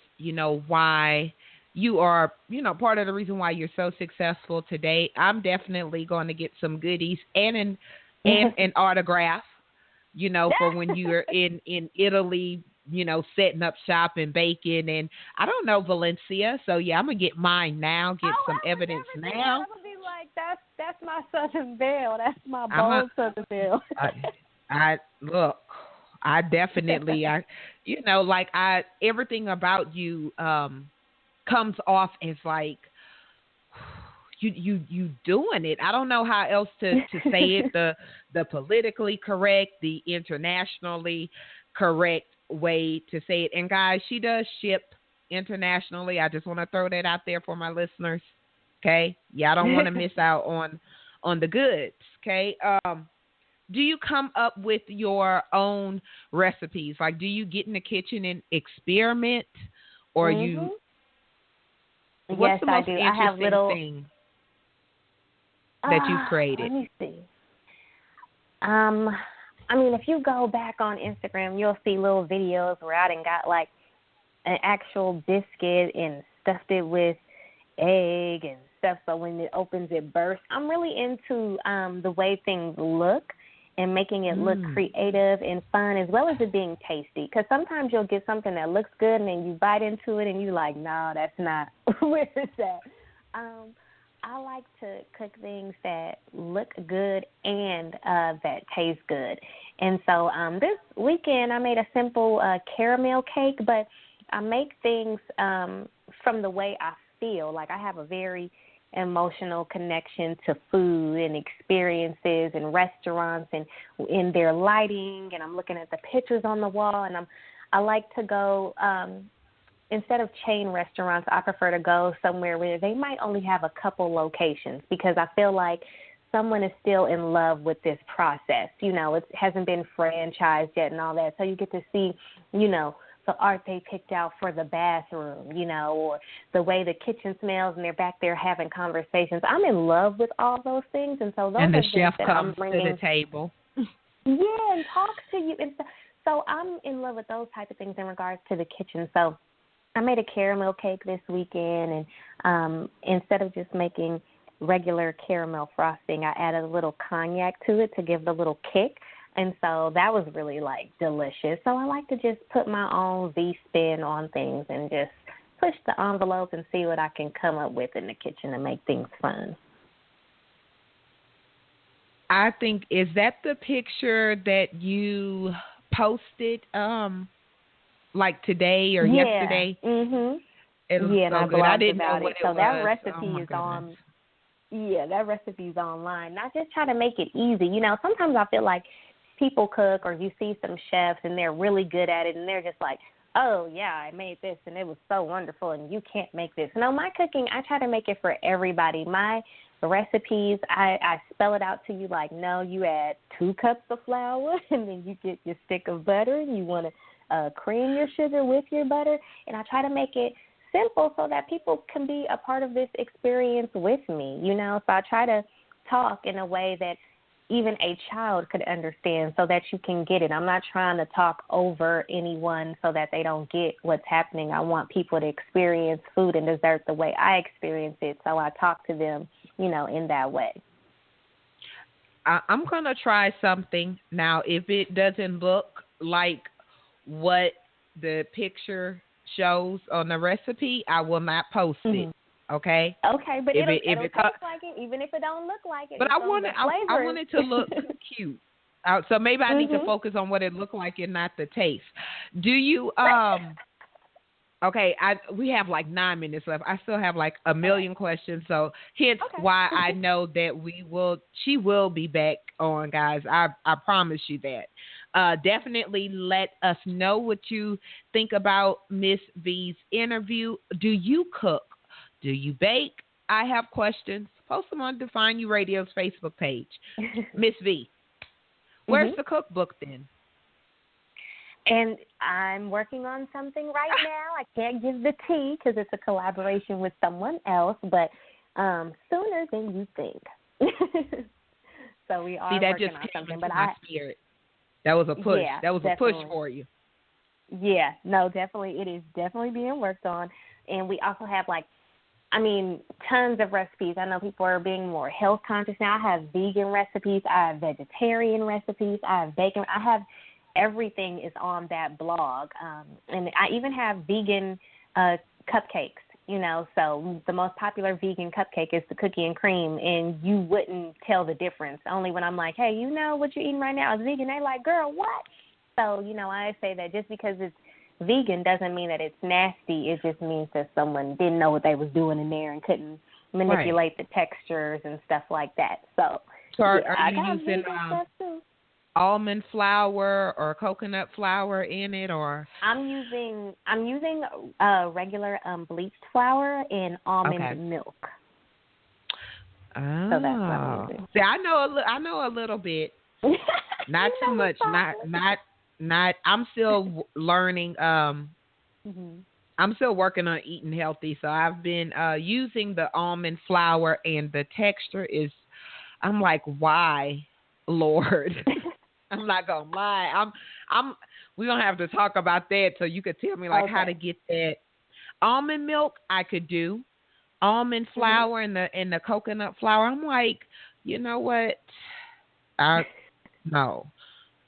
why you are, part of the reason why you're so successful today. I'm definitely going to get some goodies and an autograph, for when you're in Italy, setting up shop and baking. And I don't know Valencia, so yeah, I'm gonna get mine now. Get some evidence now. I'm gonna be like, that's my Southern Belle. That's my bold Southern Belle. I look. I definitely, everything about you comes off as like you doing it. I don't know how else to say it. The politically correct, the internationally correct way to say it. And guys, she does ship internationally. I just want to throw that out there for my listeners. Okay. Yeah, I don't want to miss out on the goods. Okay. Do you come up with your own recipes? Like, do you get in the kitchen and experiment, or you? What's the most interesting thing that you've created? Let me see. I mean, if you go back on Instagram, you'll see little videos where I done got like an actual biscuit and stuffed it with egg and stuff. So when it opens, it bursts. I'm really into the way things look and making it look creative and fun, as well as it being tasty. Because sometimes you'll get something that looks good and then you bite into it and you're like, no, that's not. Where is that? I like to cook things that look good and that taste good. And so this weekend I made a simple caramel cake, but I make things from the way I feel. Like I have a very emotional connection to food and experiences and restaurants and in their lighting, and I'm looking at the pictures on the wall, and I like to go instead of chain restaurants, I prefer to go somewhere where they might only have a couple locations, because I feel like someone is still in love with this process. It hasn't been franchised yet and all that. So you get to see, the art they picked out for the bathroom, or the way the kitchen smells and they're back there having conversations. I'm in love with all those things. And so those and are the chef that comes I'm bringing to the table. Yeah, and talks to you. And so I'm in love with those type of things in regards to the kitchen. So I made a caramel cake this weekend, and instead of just making regular caramel frosting, I added a little cognac to it to give it a little kick. And so that was really, delicious. So I like to just put my own V-spin on things and just push the envelope and see what I can come up with in the kitchen to make things fun. I think, is that the picture that you posted like today or yesterday? Mhm. It looks and so I good. I blogged didn't know about what it. it So was. that recipe Oh, is on. Yeah, that recipe's online. And I just try to make it easy. You know, sometimes I feel like people cook or you see some chefs and they're really good at it and they're just like, oh, yeah, I made this and it was so wonderful and you can't make this. No, my cooking, I try to make it for everybody. My recipes, I spell it out to you like, no, you add 2 cups of flour and then you get your stick of butter and you want to cream your sugar with your butter. And I try to make it simple so that people can be a part of this experience with me, you know. So I try to talk in a way that even a child could understand so that you can get it. I'm not trying to talk over anyone so that they don't get what's happening. I want people to experience food and dessert the way I experience it, so I talk to them, you know, in that way. I'm going to try something. Now, if it doesn't look like what the picture shows on the recipe, I will not post it. Okay. Okay, but it'll taste like it, even if it don't look like it. But I want it to look cute. So maybe I need to focus on what it looked like and not the taste. Do you? Okay, we have like 9 minutes left. I still have like a million questions. So hence why I know that she will be back on, guys. I promise you that. Definitely let us know what you think about Miss V's interview. Do you cook? Do you bake? I have questions. Post them on Define You Radio's Facebook page. Miss V, where's the cookbook then? And I'm working on something right now. I can't give the tea because it's a collaboration with someone else, but sooner than you think. So we are working on something. But my spirit. That was a push. Yeah, that was definitely. A push for you. Yeah, no, definitely. It is definitely being worked on. And we also have tons of recipes. I know people are being more health conscious now. I have vegan recipes. I have vegetarian recipes. I have bacon. I have everything is on that blog. And I even have vegan cupcakes, you know. So the most popular vegan cupcake is the cookie and cream, and you wouldn't tell the difference. Only when I'm like, hey, you know what you're eating right now is vegan. They like, girl, what? So, you know, I say that just because it's vegan doesn't mean that it's nasty. It just means that someone didn't know what they was doing in there and couldn't manipulate the textures and stuff like that. So are you using almond flour or coconut flour in it, or? I'm using regular bleached flour and almond milk. Oh. So that's what I'm using. See, I know a little bit. Not too much. Not. I'm still learning. I'm still working on eating healthy. So I've been using the almond flour, and the texture is. I'm like, why, Lord? I'm not gonna lie. We're gonna have to talk about that so you could tell me how to get that. Almond milk I could do. Almond flour and the coconut flour. I'm like, you know what? No.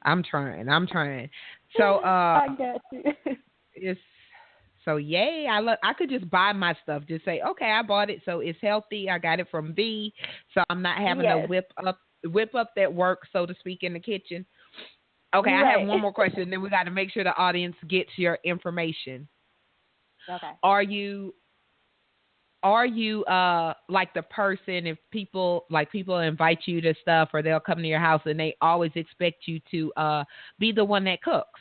I'm trying. So I got you. Yay! I could just buy my stuff. Just say, okay, I bought it, so it's healthy. I got it from V, so I'm not having to whip up that work, so to speak, in the kitchen. Okay, I have one more question. Then we got to make sure the audience gets your information. Okay. Are you like the person, if people invite you to stuff or they'll come to your house and they always expect you to be the one that cooks?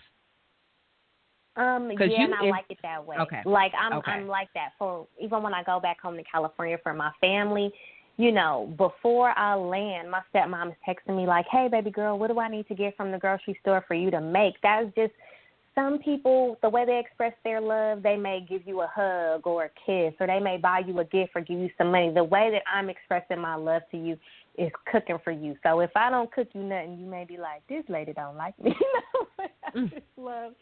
I like it that way. Okay. I'm like that for even when I go back home to California for my family. You know, before I land, my stepmom is texting me like, "Hey, baby girl, what do I need to get from the grocery store for you to make?" That's just some people, the way they express their love, they may give you a hug or a kiss, or they may buy you a gift or give you some money. The way that I'm expressing my love to you is cooking for you. So if I don't cook you nothing, you may be like, this lady don't like me. I just love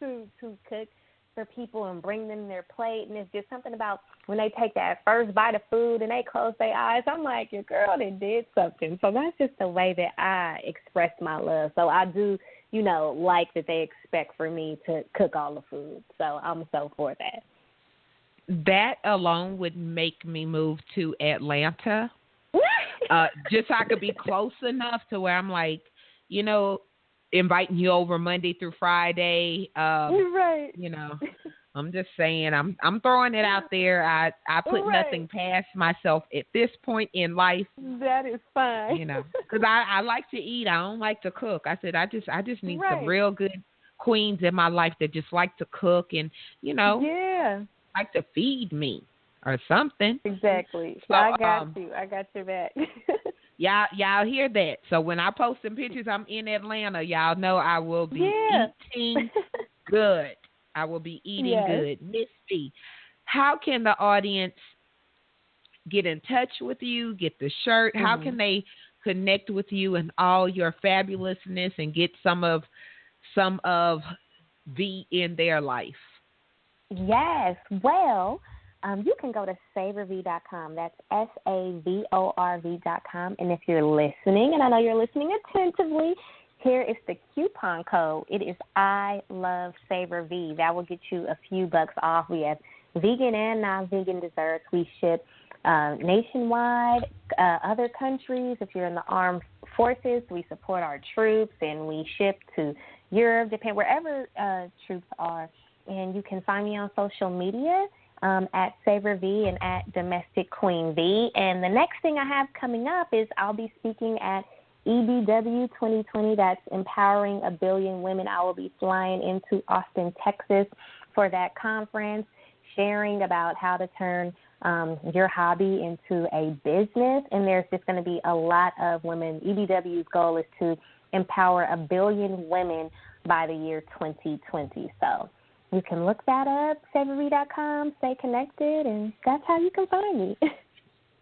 to cook for people and bring them their plate. And it's just something about when they take that first bite of food and they close their eyes, I'm like, your girl did something. So that's just the way that I express my love. So I do, you know, like that they expect for me to cook all the food. So I'm so for that. That alone would make me move to Atlanta, just so I could be close enough to where I'm like, you know, inviting you over Monday through Friday. Right. You know, I'm just saying, I'm throwing it out there. I put nothing past myself at this point in life. That is fine. You know, because I like to eat. I don't like to cook. I said I just need some real good queens in my life that just like to cook and, you know, like to feed me or something. Exactly. So, I got you. I got your back. Y'all hear that? So when I post some pictures, I'm in Atlanta. Y'all know I will be eating good. I will be eating good. Miss B, how can the audience get in touch with you, get the shirt? How can they connect with you and all your fabulousness and get some of V in their life? Yes. Well, you can go to savorv.com. That's SAVORV.com. And if you're listening, and I know you're listening attentively, here is the coupon code. It is I Love Savor V. That will get you a few bucks off. We have vegan and non-vegan desserts. We ship nationwide, other countries. If you're in the armed forces, we support our troops, and we ship to Europe, Japan, wherever troops are. And you can find me on social media at Savor V and at Domestic Queen V. And the next thing I have coming up is I'll be speaking at EBW 2020. That's Empowering a Billion Women. I will be flying into Austin, Texas for that conference, sharing about how to turn your hobby into a business. And there's just going to be a lot of women. EBW's goal is to empower a billion women by the year 2020. So you can look that up, savorv.com, stay connected, and that's how you can find me.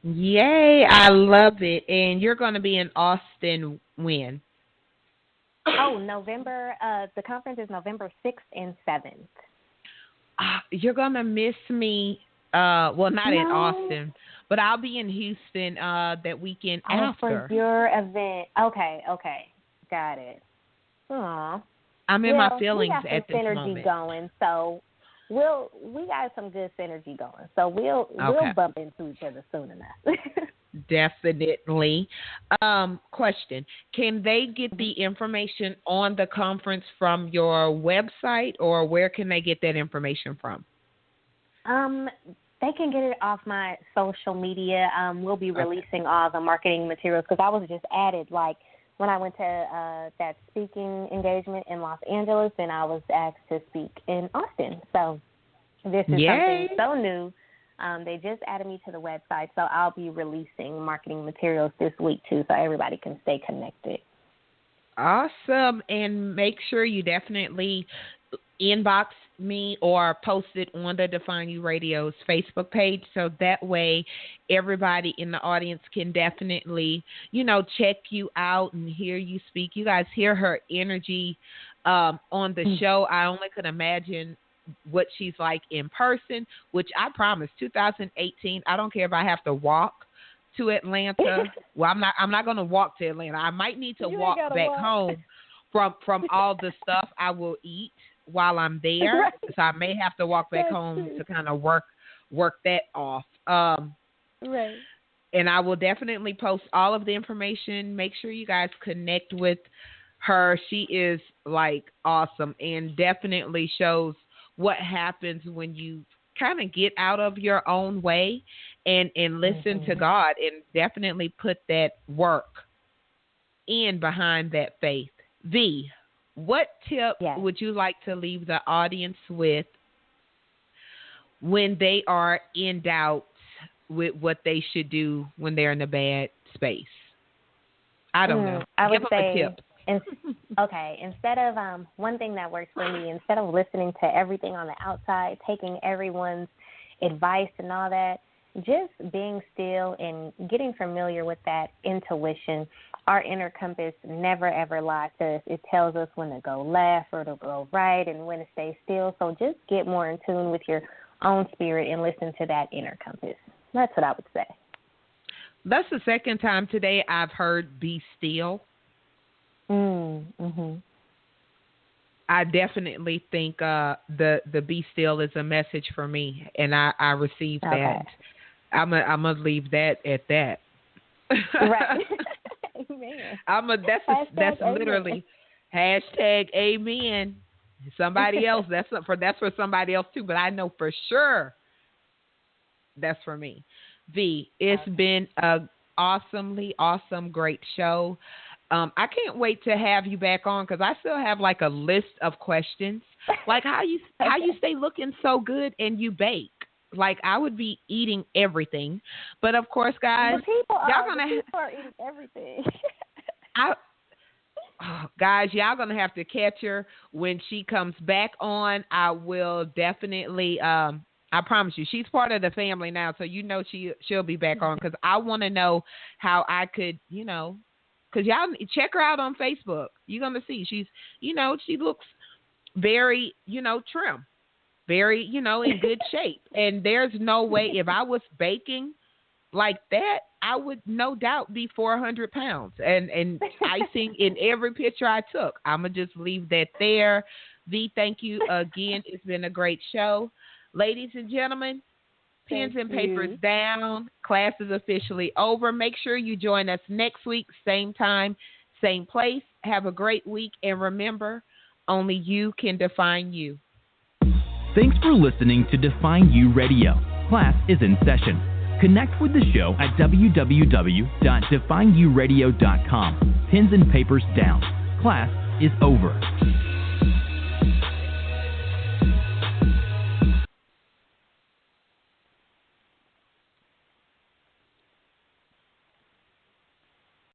Yay, I love it. And you're going to be in Austin when? Oh, November. The conference is November 6th and 7th. You're going to miss me. Well, not in Austin, but I'll be in Houston that weekend after. For your event. Okay. Got it. Aw. I'm in my feelings at this moment. We got some synergy going, so we got some good synergy going. So we'll bump into each other soon enough. Definitely. Question: can they get the information on the conference from your website, or where can they get that information from? They can get it off my social media. We'll be releasing all the marketing materials because I was just added when I went to that speaking engagement in Los Angeles, and I was asked to speak in Austin. So this is something so new. They just added me to the website, so I'll be releasing marketing materials this week, too, so everybody can stay connected. Awesome. And make sure you definitely inbox me or post it on the Define You Radio's Facebook page, so that way everybody in the audience can definitely, check you out and hear you speak. You guys hear her energy on the show. I only could imagine what she's like in person, which I promise 2018, I don't care if I have to walk to Atlanta. Well, I'm not going to walk to Atlanta. I might need to walk back home from all the stuff I will eat while I'm there. Right. So I may have to walk back home to kind of work that off. Right. And I will definitely post all of the information. Make sure you guys connect with her. She is awesome and definitely shows what happens when you kind of get out of your own way and listen to God and definitely put that work in behind that faith. V, what tip would you like to leave the audience with when they are in doubt with what they should do when they're in a bad space? I don't know. I would say, a tip. Instead of one thing that works for me, instead of listening to everything on the outside, taking everyone's advice and all that, just being still and getting familiar with that intuition. Our inner compass never, ever lies to us. It tells us when to go left or to go right and when to stay still. So just get more in tune with your own spirit and listen to that inner compass. That's what I would say. That's the second time today I've heard be still. I definitely think the be still is a message for me, and I received that. I'm gonna leave that at that. Right. Amen. That's literally hashtag amen. Somebody else, that's for somebody else too, but I know for sure that's for me. V, it's been a awesome, great show. I can't wait to have you back on because I still have like a list of questions, like how you stay looking so good and you bake. Like I would be eating everything, but of course, guys, people are eating everything. Guys, y'all gonna have to catch her when she comes back on. I will definitely. I promise you, she's part of the family now, so she'll be back on because I want to know how I could, because y'all check her out on Facebook. You're gonna see she's, she looks very, trim, very, in good shape, and there's no way if I was baking like that, I would no doubt be 400 pounds and icing in every picture I took. I'm going to just leave that there. V, thank you again. It's been a great show. Ladies and gentlemen, pens and papers down. Class is officially over. Make sure you join us next week, same time, same place. Have a great week. And remember, only you can define you. Thanks for listening to Define You Radio. Class is in session. Connect with the show at www.defineyouradio.com. Pens and papers down. Class is over.